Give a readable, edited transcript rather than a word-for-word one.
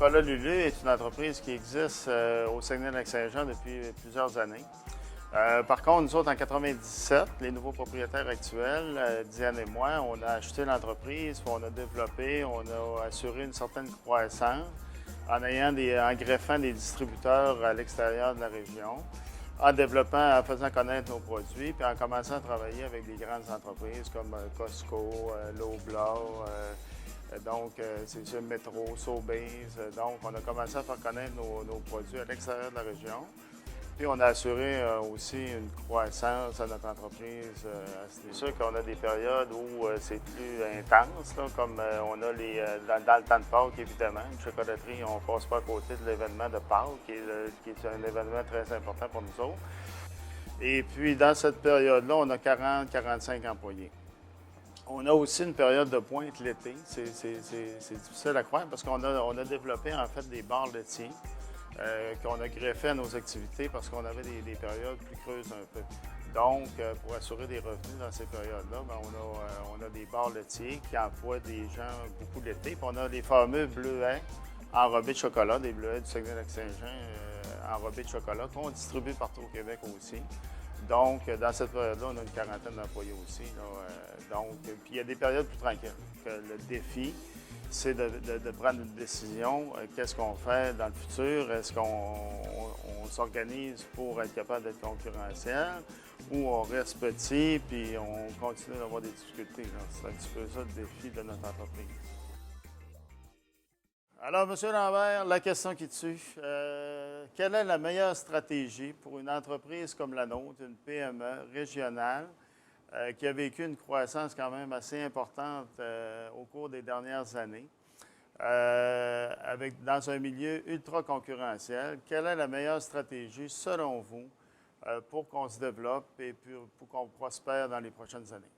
Chocolat Lulu est une entreprise qui existe au Saguenay-Lac-Saint-Jean depuis plusieurs années. Par contre, nous autres, en 97, les nouveaux propriétaires actuels, Diane et moi, on a acheté l'entreprise, on a développé, on a assuré une certaine croissance en greffant des distributeurs à l'extérieur de la région, en développant, en faisant connaître nos produits, puis en commençant à travailler avec des grandes entreprises comme Costco, Loblaw, c'est ça, Métro, Sobeys. Donc, on a commencé à faire connaître nos produits à l'extérieur de la région. Puis, on a assuré aussi une croissance à notre entreprise. C'est sûr qu'on a des périodes où c'est plus intense, là, comme on a dans le temps de Pâques, évidemment. Une chocolaterie, on ne passe pas à côté de l'événement de Pâques, qui est un événement très important pour nous autres. Et puis, dans cette période-là, on a 40-45 employés. On a aussi une période de pointe l'été. C'est difficile à croire parce qu'on a développé en fait des bars laitiers qu'on a greffés à nos activités parce qu'on avait des périodes plus creuses un peu. Donc, pour assurer des revenus dans ces périodes-là, ben, on a des bars laitiers qui emploient des gens beaucoup l'été. Puis on a les fameux bleuets enrobés de chocolat, des bleuets du Saguenay-Lac-Saint-Jean enrobés de chocolat qu'on distribue partout au Québec aussi. Donc, dans cette période-là, on a une quarantaine d'employés aussi. Puis il y a des périodes plus tranquilles. Le défi, c'est de prendre une décision. Qu'est-ce qu'on fait dans le futur? Est-ce qu'on s'organise pour être capable d'être concurrentiel ou on reste petit puis on continue d'avoir des difficultés? C'est un petit peu ça le défi de notre entreprise. Alors, M. Lambert, la question qui tue. Quelle est la meilleure stratégie pour une entreprise comme la nôtre, une PME régionale, qui a vécu une croissance quand même assez importante au cours des dernières années, dans un milieu ultra concurrentiel? Quelle est la meilleure stratégie, selon vous, pour qu'on se développe et pour qu'on prospère dans les prochaines années?